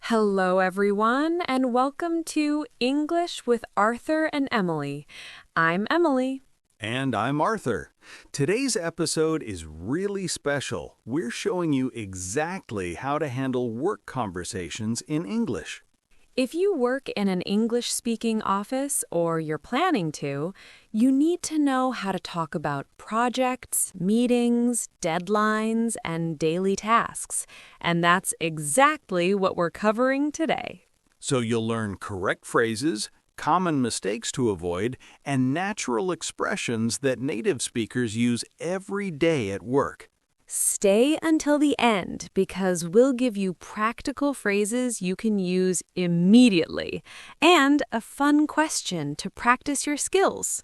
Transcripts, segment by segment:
Hello, everyone, and welcome to English with Arthur and Emily. I'm Emily. And I'm Arthur. Today's episode is really special. We're showing you exactly how to handle work conversations in English. If you work in an English-speaking office or you're planning to, you need to know how to talk about projects, meetings, deadlines, and daily tasks. And that's exactly what we're covering today. So you'll learn correct phrases, common mistakes to avoid, and natural expressions that native speakers use every day at work. Stay until the end because we'll give you practical phrases you can use immediately and a fun question to practice your skills.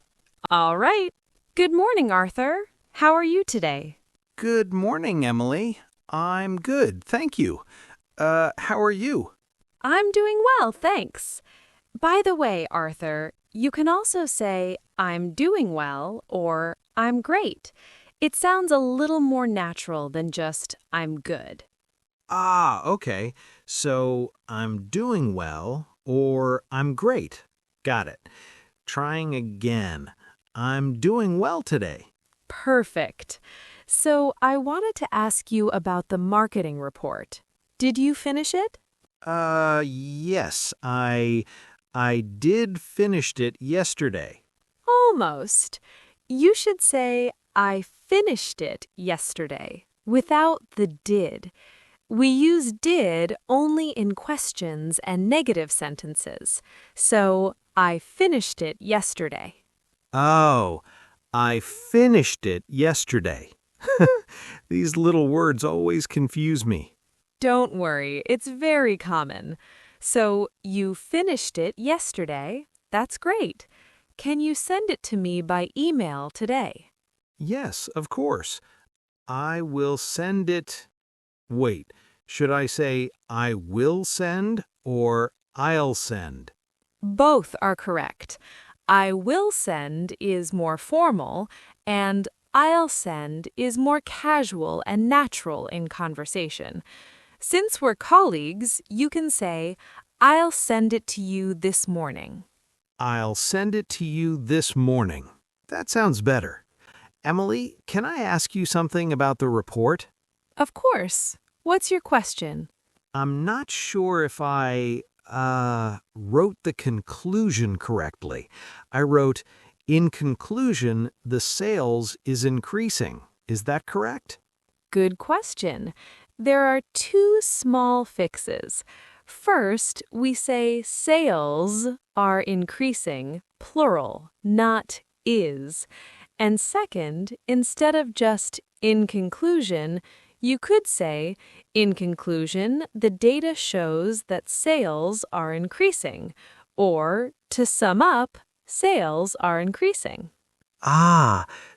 All right. Good morning, Arthur. How are you today? Good morning, Emily. I'm good, thank you. How are you? I'm doing well, thanks. By the way, Arthur, you can also say I'm doing well or I'm great. It sounds a little more natural than just I'm good. Okay. So I'm doing well or I'm great. Got it. Trying again. I'm doing well today. Perfect. So I wanted to ask you about the marketing report. Did you finish it? Yes, I did finished it yesterday. Almost. You should say, I finished it yesterday, without the did. We use did only in questions and negative sentences. So, I finished it yesterday. Oh, I finished it yesterday. These little words always confuse me. Don't worry, it's very common. So, you finished it yesterday. That's great. Can you send it to me by email today? Yes, of course. I will send it. Wait, should I say I will send or I'll send? Both are correct. I will send is more formal, and I'll send is more casual and natural in conversation. Since we're colleagues, you can say, I'll send it to you this morning. I'll send it to you this morning. That sounds better. Emily, can I ask you something about the report? Of course. What's your question? I'm not sure if I wrote the conclusion correctly. I wrote, in conclusion, the sales is increasing. Is that correct? Good question. There are two small fixes. First, we say sales are increasing, plural, not is. And second, instead of just in conclusion, you could say, in conclusion, the data shows that sales are increasing. Or, to sum up, sales are increasing.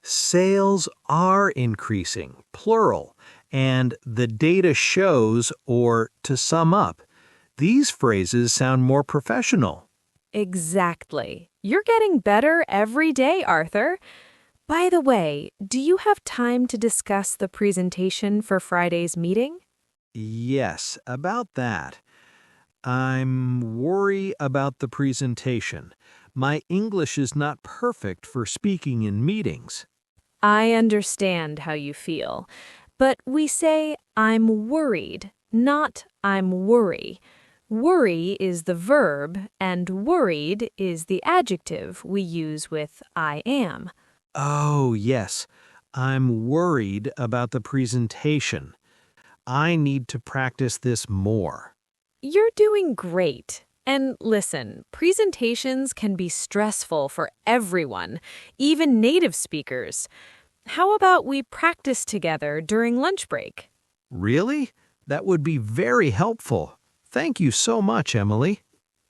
Sales are increasing, plural, and the data shows, or to sum up. These phrases sound more professional. Exactly. You're getting better every day, Arthur. By the way, do you have time to discuss the presentation for Friday's meeting? Yes, about that. I'm worried about the presentation. My English is not perfect for speaking in meetings. I understand how you feel, but we say I'm worried, not I'm worry. Worry is the verb, and worried is the adjective we use with I am. Oh, yes. I'm worried about the presentation. I need to practice this more. You're doing great. And listen, presentations can be stressful for everyone, even native speakers. How about we practice together during lunch break? Really? That would be very helpful. Thank you so much, Emily.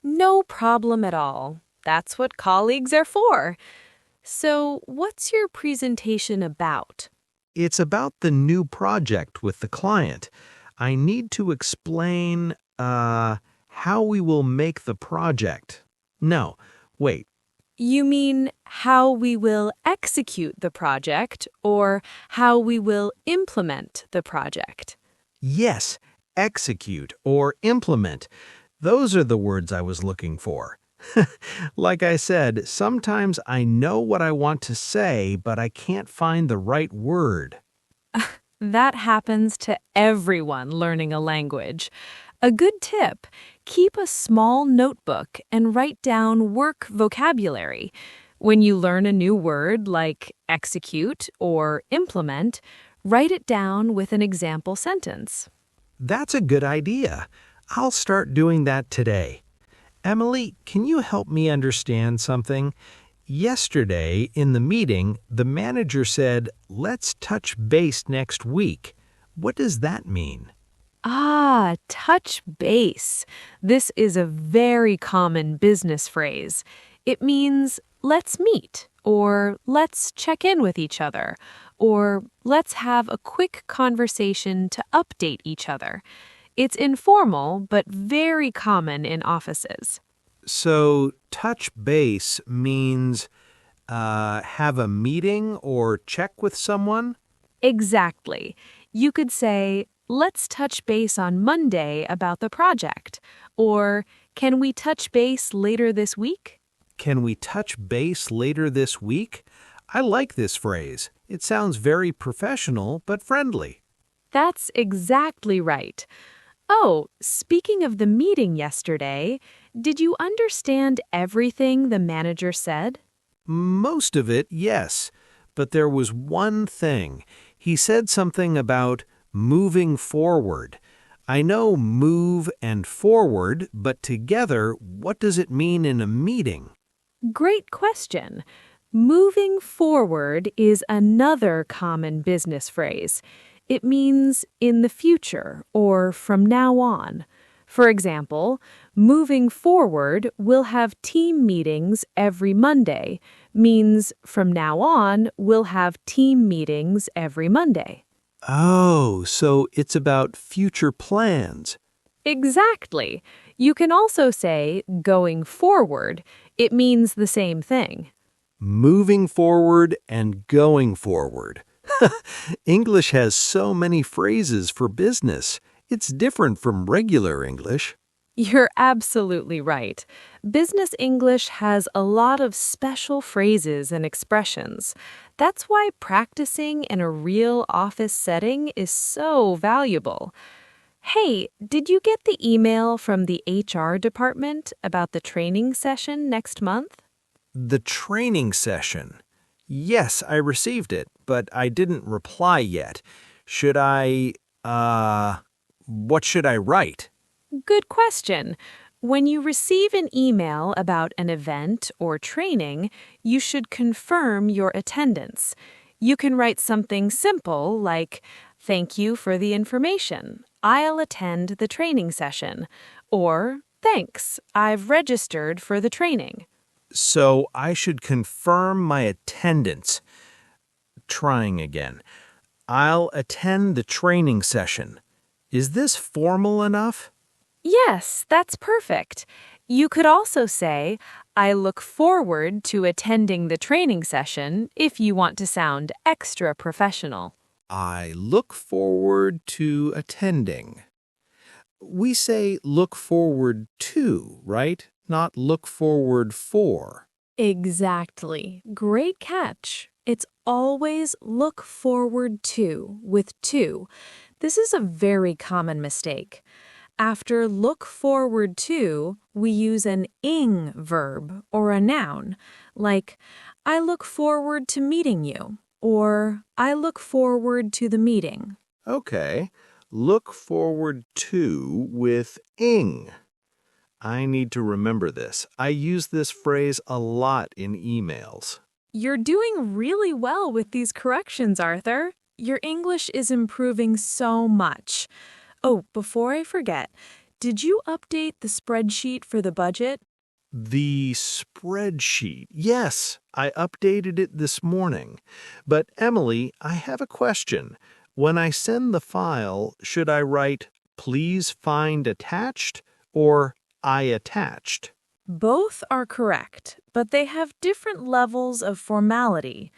No problem at all. That's what colleagues are for. So, what's your presentation about? It's about the new project with the client. I need to explain, how we will make the project. No, wait. You mean how we will execute the project or how we will implement the project? Yes, execute, or implement. Those are the words I was looking for. Like I said, sometimes I know what I want to say, but I can't find the right word. That happens to everyone learning a language. A good tip: keep a small notebook and write down work vocabulary. When you learn a new word like execute or implement, write it down with an example sentence. That's a good idea. I'll start doing that today. Emily, can you help me understand something? Yesterday, in the meeting, the manager said, "Let's touch base next week." What does that mean? Ah, touch base. This is a very common business phrase. It means let's meet, or let's check in with each other, or let's have a quick conversation to update each other. It's informal, but very common in offices. So, touch base means have a meeting or check with someone? Exactly. You could say, let's touch base on Monday about the project, or can we touch base later this week? Can we touch base later this week? I like this phrase. It sounds very professional but friendly. That's exactly right. Oh, speaking of the meeting yesterday, did you understand everything the manager said? Most of it, yes. But there was one thing. He said something about moving forward. I know move and forward, but together, what does it mean in a meeting? Great question. Moving forward is another common business phrase. It means in the future or from now on. For example, moving forward, we'll have team meetings every Monday, means from now on, we'll have team meetings every Monday. Oh, so it's about future plans. Exactly. You can also say going forward. It means the same thing. Moving forward and going forward. English has so many phrases for business. It's different from regular English. You're absolutely right. Business English has a lot of special phrases and expressions. That's why practicing in a real office setting is so valuable. Hey, did you get the email from the HR department about the training session next month? The training session. Yes, I received it, but I didn't reply yet. Should I, what should I write? Good question. When you receive an email about an event or training, you should confirm your attendance. You can write something simple like, "Thank you for the information. I'll attend the training session." Or, "Thanks, I've registered for the training." So I should confirm my attendance. Trying again. I'll attend the training session. Is this formal enough? Yes, that's perfect. You could also say, "I look forward to attending the training session," if you want to sound extra professional. I look forward to attending. We say look forward to, right? Not look forward for. Exactly. Great catch. It's always look forward to with to. This is a very common mistake. After look forward to, we use an ing verb or a noun, like I look forward to meeting you, or I look forward to the meeting. Okay. Look forward to with ing. I need to remember this. I use this phrase a lot in emails. You're doing really well with these corrections, Arthur. Your English is improving so much. Oh, before I forget, did you update the spreadsheet for the budget? The spreadsheet. Yes, I updated it this morning. But Emily, I have a question. When I send the file, should I write, "Please find attached" or "I attached"? Both are correct, but they have different levels of formality.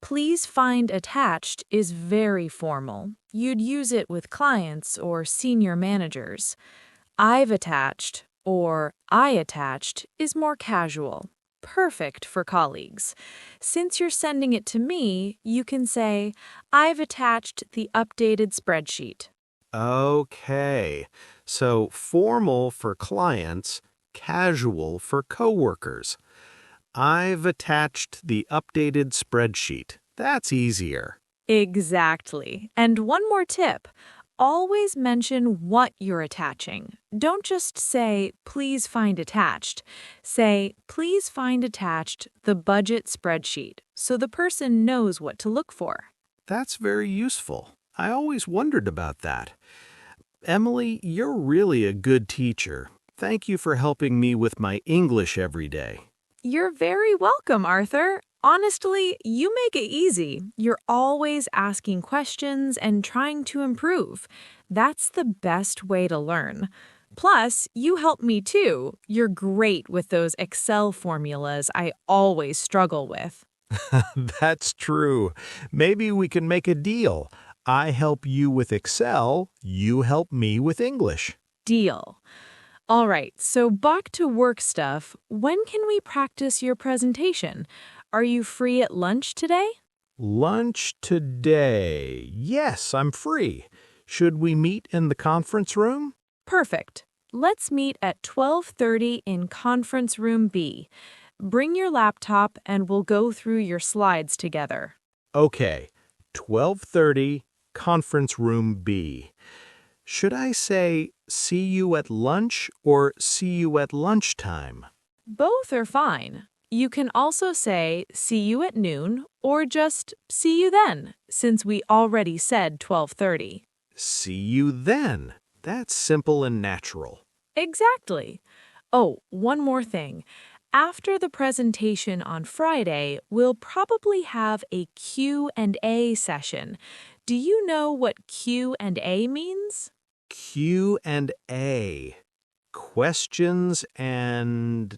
Please find attached is very formal. You'd use it with clients or senior managers. I've attached or I attached is more casual, perfect for colleagues. Since you're sending it to me, you can say, I've attached the updated spreadsheet. Okay, so formal for clients, casual for coworkers. I've attached the updated spreadsheet. That's easier. Exactly. And one more tip. Always mention what you're attaching. Don't just say, please find attached. Say, please find attached the budget spreadsheet so the person knows what to look for. That's very useful. I always wondered about that. Emily, you're really a good teacher. Thank you for helping me with my English every day. You're very welcome, Arthur. Honestly, you make it easy. You're always asking questions and trying to improve. That's the best way to learn. Plus, you help me too. You're great with those Excel formulas I always struggle with. That's true. Maybe we can make a deal. I help you with Excel, you help me with English. Deal. All right, so back to work stuff. When can we practice your presentation? Are you free at lunch today? Lunch today. Yes, I'm free. Should we meet in the conference room? Perfect. Let's meet at 12:30 in conference room B. Bring your laptop and we'll go through your slides together. Okay, 12:30, conference room B. Should I say, see you at lunch or see you at lunchtime? Both are fine. You can also say, see you at noon, or just see you then, since we already said 12:30. See you then. That's simple and natural. Exactly. Oh, one more thing. After the presentation on Friday, we'll probably have a Q&A session. Do you know what Q&A means? Q&A. Questions and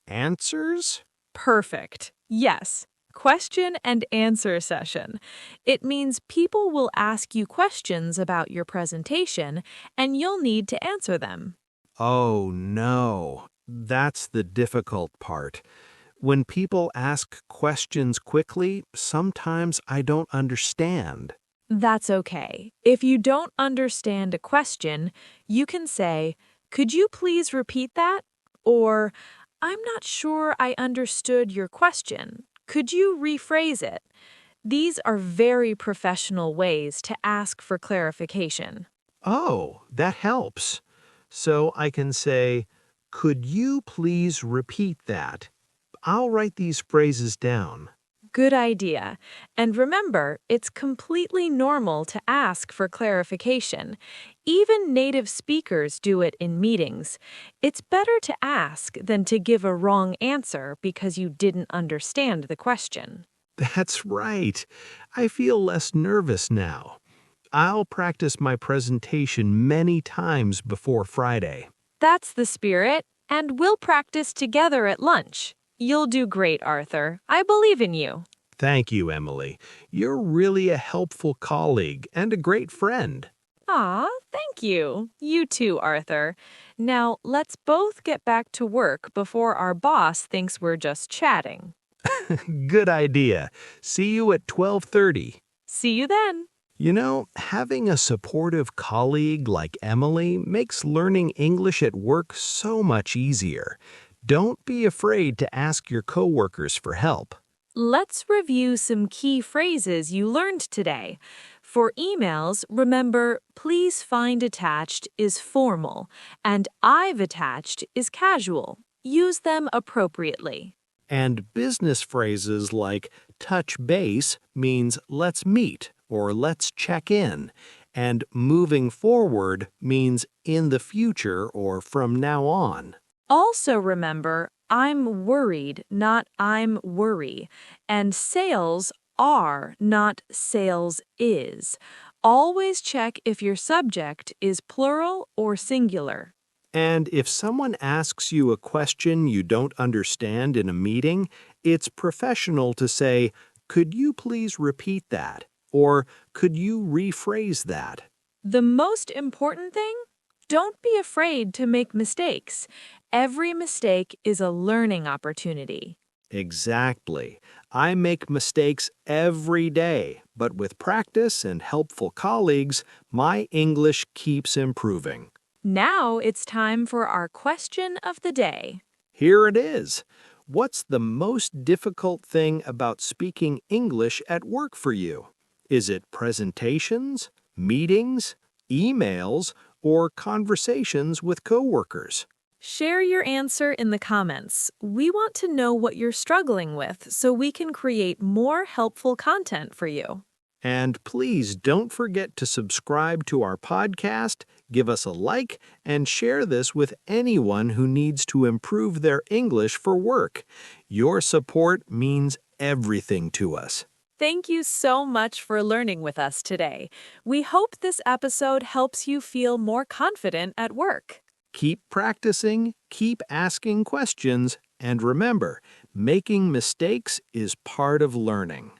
answers? Perfect. Yes. Question and answer session. It means people will ask you questions about your presentation and you'll need to answer them. Oh, no. That's the difficult part. When people ask questions quickly, sometimes I don't understand. That's okay. If you don't understand a question, you can say, could you please repeat that? Or, I'm not sure I understood your question. Could you rephrase it? These are very professional ways to ask for clarification. Oh, that helps. So I can say, could you please repeat that? I'll write these phrases down. Good idea. And remember, it's completely normal to ask for clarification. Even native speakers do it in meetings. It's better to ask than to give a wrong answer because you didn't understand the question. That's right. I feel less nervous now. I'll practice my presentation many times before Friday. That's the spirit, and we'll practice together at lunch. You'll do great, Arthur. I believe in you. Thank you, Emily. You're really a helpful colleague and a great friend. Thank you. You too, Arthur. Now, let's both get back to work before our boss thinks we're just chatting. Good idea. See you at 12:30. See you then. You know, having a supportive colleague like Emily makes learning English at work so much easier. Don't be afraid to ask your coworkers for help. Let's review some key phrases you learned today. For emails, remember, please find attached is formal, and I've attached is casual. Use them appropriately. And business phrases like touch base means let's meet or let's check in, and moving forward means in the future or from now on. Also remember, I'm worried, not I'm worry, and sales are, not sales is. Always check if your subject is plural or singular. And if someone asks you a question you don't understand in a meeting, it's professional to say, could you please repeat that? Or could you rephrase that? The most important thing? Don't be afraid to make mistakes. Every mistake is a learning opportunity. Exactly. I make mistakes every day, but with practice and helpful colleagues, my English keeps improving. Now it's time for our question of the day. Here it is. What's the most difficult thing about speaking English at work for you? Is it presentations, meetings, emails, or conversations with coworkers? Share your answer in the comments. We want to know what you're struggling with so we can create more helpful content for you. And please don't forget to subscribe to our podcast, give us a like, and share this with anyone who needs to improve their English for work. Your support means everything to us. Thank you so much for learning with us today. We hope this episode helps you feel more confident at work. Keep practicing, keep asking questions, and remember, making mistakes is part of learning.